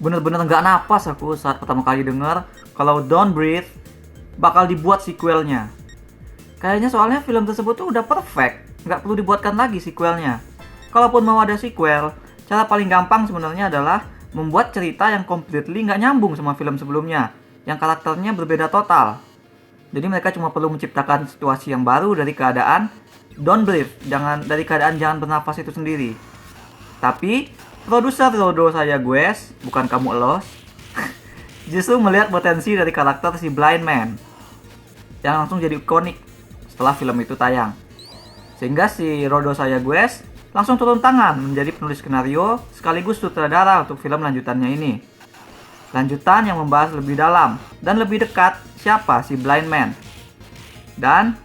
Bener-bener nggak napas aku saat pertama kali denger kalau Don't Breathe bakal dibuat sequelnya. Kayaknya soalnya film tersebut tuh udah perfect, nggak perlu dibuatkan lagi sequelnya. Kalaupun mau ada sequel, cara paling gampang sebenarnya adalah membuat cerita yang completely nggak nyambung sama film sebelumnya, yang karakternya berbeda total. Jadi mereka cuma perlu menciptakan situasi yang baru dari keadaan Don't Breathe, dari keadaan jangan bernafas itu sendiri. Tapi produser Rodo Sayagwes, bukan kamu elos, justru melihat potensi dari karakter si Blind Man yang langsung jadi ikonik setelah film itu tayang. Sehingga si Rodo Sayagwes langsung turun tangan menjadi penulis skenario sekaligus sutradara untuk film lanjutannya ini. Lanjutan yang membahas lebih dalam dan lebih dekat siapa si Blind Man. Dan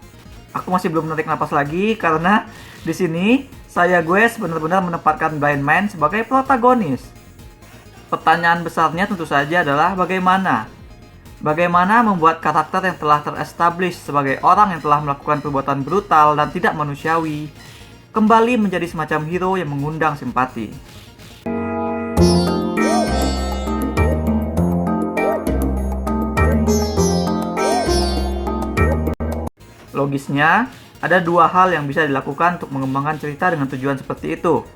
aku masih belum menarik napas lagi karena di sini Sayagwes benar-benar menempatkan Blind Man sebagai protagonis. Pertanyaan besarnya tentu saja adalah bagaimana membuat karakter yang telah terestablish sebagai orang yang telah melakukan perbuatan brutal dan tidak manusiawi kembali menjadi semacam hero yang mengundang simpati. Logisnya, ada dua hal yang bisa dilakukan untuk mengembangkan cerita dengan tujuan seperti itu.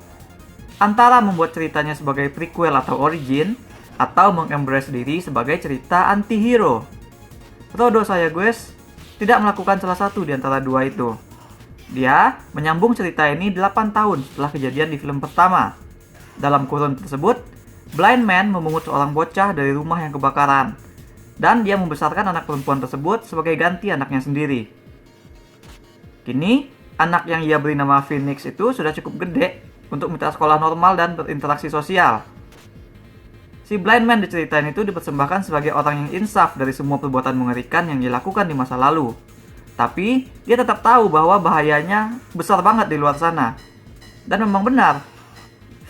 Antara membuat ceritanya sebagai prequel atau origin, atau mengembrace diri sebagai cerita anti-hero. Rodo Sayagwes tidak melakukan salah satu di antara dua itu. Dia menyambung cerita ini 8 tahun setelah kejadian di film pertama. Dalam kurun tersebut, Blind Man memungut seorang bocah dari rumah yang kebakaran, dan dia membesarkan anak perempuan tersebut sebagai ganti anaknya sendiri. Kini, anak yang ia beri nama Phoenix itu sudah cukup gede untuk minta sekolah normal dan berinteraksi sosial. Si Blind Man diceritain itu dipersembahkan sebagai orang yang insaf dari semua perbuatan mengerikan yang dilakukan di masa lalu. Tapi, dia tetap tahu bahwa bahayanya besar banget di luar sana. Dan memang benar,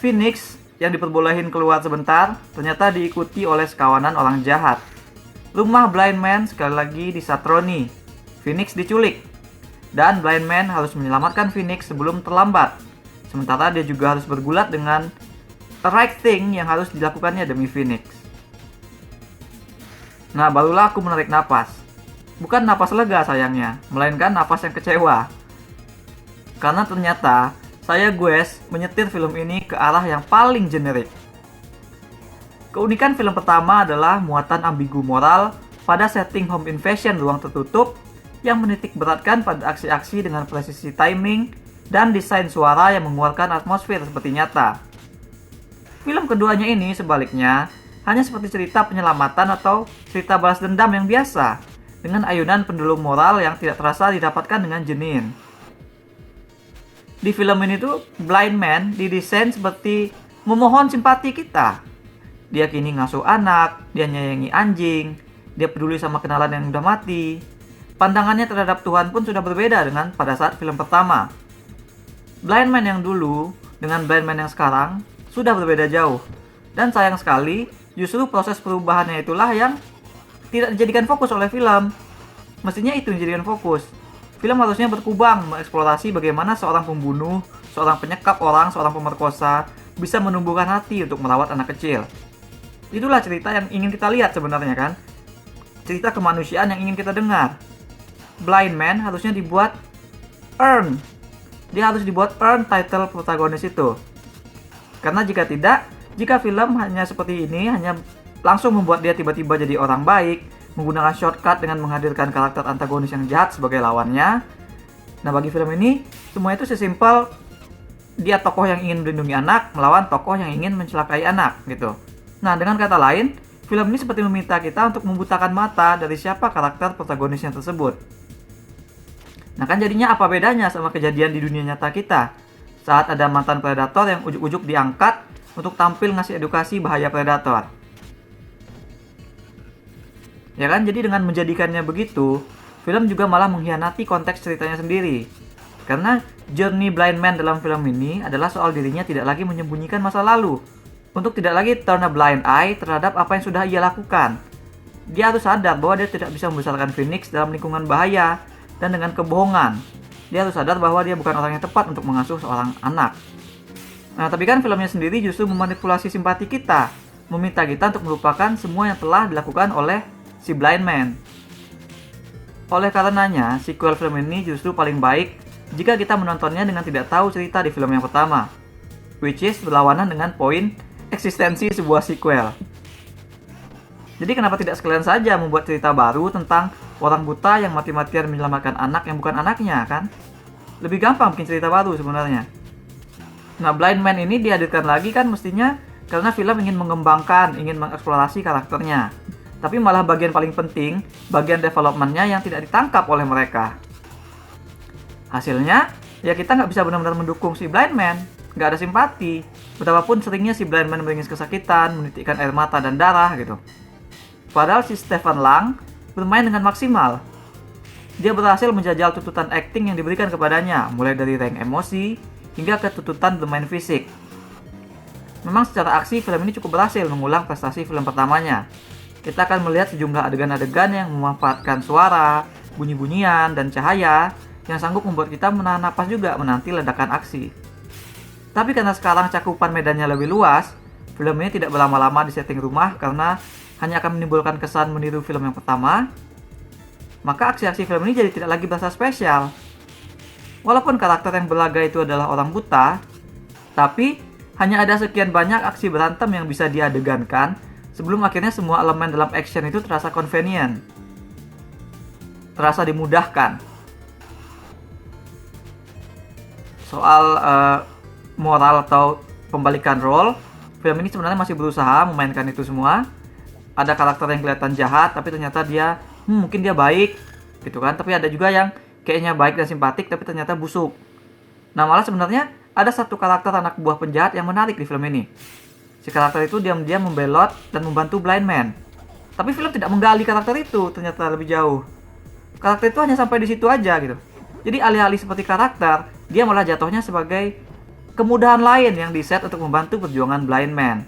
Phoenix yang diperbolehin keluar sebentar ternyata diikuti oleh sekawanan orang jahat. Rumah Blind Man sekali lagi disatroni. Phoenix diculik. Dan Blind Man harus menyelamatkan Phoenix sebelum terlambat. Sementara dia juga harus bergulat dengan the right thing yang harus dilakukannya demi Phoenix. Nah, barulah aku menarik napas. Bukan napas lega sayangnya, melainkan napas yang kecewa. Karena ternyata Sayagwes menyetir film ini ke arah yang paling generik. Keunikan film pertama adalah muatan ambigu moral pada setting home invasion ruang tertutup yang menitik beratkan pada aksi-aksi dengan presisi timing dan desain suara yang mengeluarkan atmosfer seperti nyata. Film keduanya ini sebaliknya hanya seperti cerita penyelamatan atau cerita balas dendam yang biasa, dengan ayunan pendulum moral yang tidak terasa didapatkan dengan jenin. Di film ini tuh Blind Man didesain seperti memohon simpati kita. Dia kini ngasuh anak, dia nyayangi anjing, dia peduli sama kenalan yang udah mati. Pandangannya terhadap Tuhan pun sudah berbeda dengan pada saat film pertama. Blind Man yang dulu dengan Blind Man yang sekarang sudah berbeda jauh. Dan sayang sekali, justru proses perubahannya itulah yang tidak dijadikan fokus oleh film. Mestinya itu yang dijadikan fokus. Film harusnya berkubang mengeksplorasi bagaimana seorang pembunuh, seorang penyekap orang, seorang pemerkosa bisa menumbuhkan hati untuk merawat anak kecil. Itulah cerita yang ingin kita lihat sebenarnya kan. Cerita kemanusiaan yang ingin kita dengar. Blind Man harusnya dibuat earn. Dia harus dibuat earn title protagonis itu. Karena jika tidak, jika film hanya seperti ini, hanya langsung membuat dia tiba-tiba jadi orang baik, menggunakan shortcut dengan menghadirkan karakter antagonis yang jahat sebagai lawannya. Nah, bagi film ini, semua itu sesimpel dia tokoh yang ingin melindungi anak melawan tokoh yang ingin mencelakai anak gitu. Nah, dengan kata lain, film ini seperti meminta kita untuk membutakan mata dari siapa karakter protagonisnya tersebut. Nah, kan jadinya apa bedanya sama kejadian di dunia nyata kita saat ada mantan predator yang ujuk-ujuk diangkat untuk tampil ngasih edukasi bahaya predator. Ya kan, jadi dengan menjadikannya begitu, film juga malah mengkhianati konteks ceritanya sendiri. Karena journey Blind Man dalam film ini adalah soal dirinya tidak lagi menyembunyikan masa lalu, untuk tidak lagi turn a blind eye terhadap apa yang sudah ia lakukan. Dia harus sadar bahwa dia tidak bisa membesarkan Phoenix dalam lingkungan bahaya dan dengan kebohongan. Dia harus sadar bahwa dia bukan orang yang tepat untuk mengasuh seorang anak. Nah, tapi kan filmnya sendiri justru memanipulasi simpati kita, meminta kita untuk melupakan semua yang telah dilakukan oleh si Blind Man. Oleh karenanya, sequel film ini justru paling baik jika kita menontonnya dengan tidak tahu cerita di film yang pertama, which is berlawanan dengan poin eksistensi sebuah sequel. Jadi kenapa tidak sekalian saja membuat cerita baru tentang orang buta yang mati-matian menyelamatkan anak yang bukan anaknya, kan? Lebih gampang bikin cerita baru sebenarnya. Nah, Blind Man ini dihadirkan lagi kan mestinya karena film ingin mengembangkan, ingin mengeksplorasi karakternya. Tapi malah bagian paling penting, bagian development-nya yang tidak ditangkap oleh mereka. Hasilnya, ya kita nggak bisa benar-benar mendukung si Blind Man. Nggak ada simpati. Betapapun seringnya si Blind Man meringis kesakitan, menitikkan air mata dan darah gitu. Padahal si Stephen Lang bermain dengan maksimal. Dia berhasil menjajal tuntutan akting yang diberikan kepadanya, mulai dari rank emosi hingga ke tuntutan bermain fisik. Memang secara aksi film ini cukup berhasil mengulang prestasi film pertamanya. Kita akan melihat sejumlah adegan-adegan yang memanfaatkan suara, bunyi-bunyian, dan cahaya yang sanggup membuat kita menahan napas juga menanti ledakan aksi. Tapi karena sekarang cakupan medannya lebih luas, film ini tidak berlama-lama di setting rumah karena hanya akan menimbulkan kesan meniru film yang pertama, maka aksi-aksi film ini jadi tidak lagi berasa spesial. Walaupun karakter yang berlaga itu adalah orang buta, tapi hanya ada sekian banyak aksi berantem yang bisa diadegankan sebelum akhirnya semua elemen dalam action itu terasa convenient, terasa dimudahkan. Soal moral atau pembalikan role, film ini sebenarnya masih berusaha memainkan itu semua. Ada karakter yang kelihatan jahat tapi ternyata dia mungkin dia baik gitu kan, tapi ada juga yang kayaknya baik dan simpatik tapi ternyata busuk. Nah, malah sebenarnya ada satu karakter anak buah penjahat yang menarik di film ini. Si karakter itu diam-diam membelot dan membantu Blind Man. Tapi film tidak menggali karakter itu ternyata lebih jauh. Karakter itu hanya sampai di situ aja gitu. Jadi alih-alih seperti karakter, dia malah jatuhnya sebagai kemudahan lain yang diset untuk membantu perjuangan Blind Man.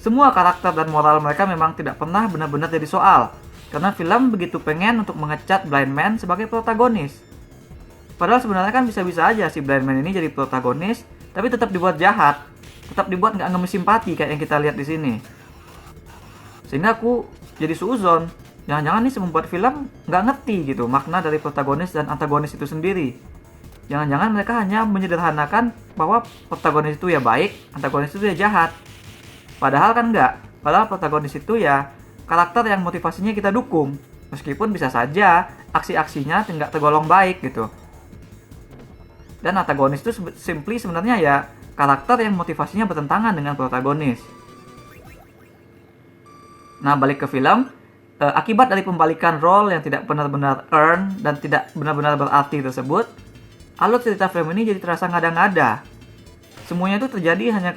Semua karakter dan moral mereka memang tidak pernah benar-benar jadi soal, karena film begitu pengen untuk mengecat Blind Man sebagai protagonis. Padahal sebenarnya kan bisa-bisa aja si Blind Man ini jadi protagonis, tapi tetap dibuat jahat, tetap dibuat nggak ngemis simpati kayak yang kita lihat di sini. Sehingga aku jadi suuzon, jangan-jangan nih pembuat film nggak ngerti gitu makna dari protagonis dan antagonis itu sendiri. Jangan-jangan mereka hanya menyederhanakan bahwa protagonis itu ya baik, antagonis itu ya jahat. Padahal kan enggak. Padahal protagonis itu ya karakter yang motivasinya kita dukung. Meskipun bisa saja aksi-aksinya tidak tergolong baik gitu. Dan antagonis itu simply sebenarnya ya karakter yang motivasinya bertentangan dengan protagonis. Nah, balik ke film, akibat dari pembalikan role yang tidak benar-benar earn dan tidak benar-benar berarti tersebut, alur cerita film ini jadi terasa ngada-ngada. Semuanya itu terjadi hanya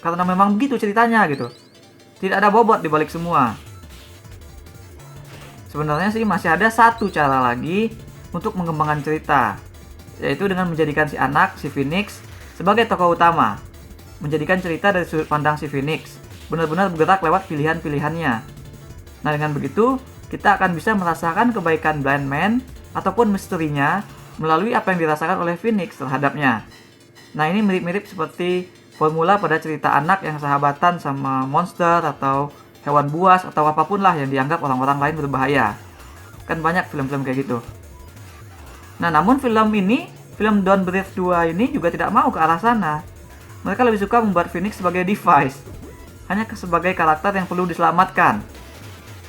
karena memang begitu ceritanya gitu. Tidak ada bobot di balik semua. Sebenarnya sih masih ada satu cara lagi untuk mengembangkan cerita, yaitu dengan menjadikan si anak, si Phoenix, sebagai tokoh utama. Menjadikan cerita dari sudut pandang si Phoenix, benar-benar bergerak lewat pilihan-pilihannya. Nah, dengan begitu, kita akan bisa merasakan kebaikan Blind Man ataupun misterinya melalui apa yang dirasakan oleh Phoenix terhadapnya. Nah, ini mirip-mirip seperti formula pada cerita anak yang sahabatan sama monster atau hewan buas atau apapun lah yang dianggap orang-orang lain berbahaya. Kan banyak film-film kayak gitu. Nah, namun film Don't Breathe 2 ini juga tidak mau ke arah sana. Mereka lebih suka membuat Phoenix sebagai device, hanya sebagai karakter yang perlu diselamatkan.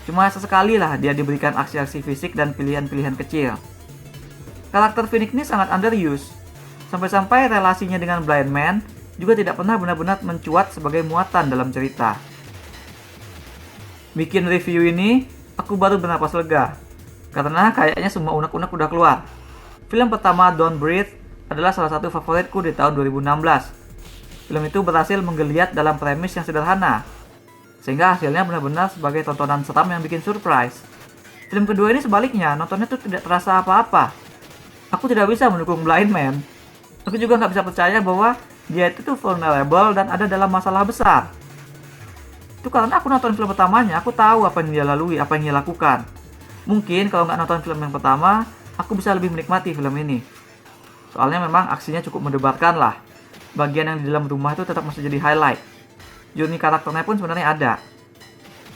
Cuma sesekali lah dia diberikan aksi-aksi fisik dan pilihan-pilihan kecil. Karakter Phoenix ini sangat underused, sampai-sampai relasinya dengan Blind Man juga tidak pernah benar-benar mencuat sebagai muatan dalam cerita. Bikin review ini, aku baru bernapas lega, karena kayaknya semua unek-unek udah keluar. Film pertama Don't Breathe adalah salah satu favoritku di tahun 2016. Film itu berhasil menggeliat dalam premis yang sederhana, sehingga hasilnya benar-benar sebagai tontonan seram yang bikin surprise. Film kedua ini sebaliknya, nontonnya tuh tidak terasa apa-apa. Aku tidak bisa mendukung Blind Man. Aku juga nggak bisa percaya bahwa dia itu tuh vulnerable dan ada dalam masalah besar. Itu karena aku nonton film pertamanya, aku tahu apa yang dia lalui, apa yang dia lakukan. Mungkin kalau nggak nonton film yang pertama, aku bisa lebih menikmati film ini. Soalnya memang aksinya cukup mendebarkan lah. Bagian yang di dalam rumah itu tetap masih jadi highlight. journey karakternya pun sebenarnya ada.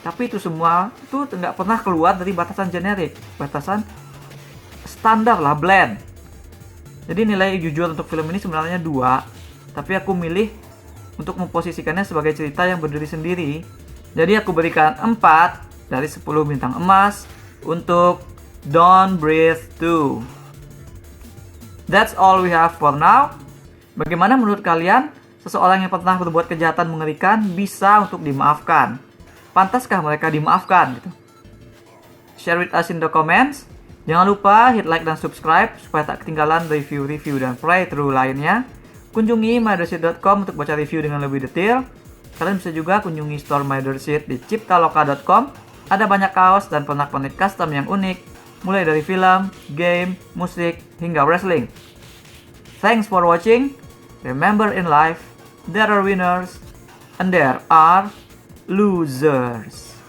Tapi itu semua itu nggak pernah keluar dari batasan generik, batasan standar lah, blend. Jadi nilai jujur untuk film ini sebenarnya 2, tapi aku milih untuk memposisikannya sebagai cerita yang berdiri sendiri. Jadi aku berikan 4 dari 10 bintang emas untuk Don't Breathe 2. That's all we have for now. Bagaimana menurut kalian? Seseorang yang pernah berbuat kejahatan mengerikan bisa untuk dimaafkan. Pantaskah mereka dimaafkan? Gitu. Share with us in the comments. Jangan lupa hit like dan subscribe supaya tak ketinggalan review-review dan playthrough lainnya. Kunjungi mydershit.com untuk baca review dengan lebih detail. Kalian bisa juga kunjungi store mydershit di ciptaloka.com. Ada banyak kaos dan pernak-pernik custom yang unik, mulai dari film, game, musik, hingga wrestling. Thanks for watching. Remember in life, there are winners and there are losers.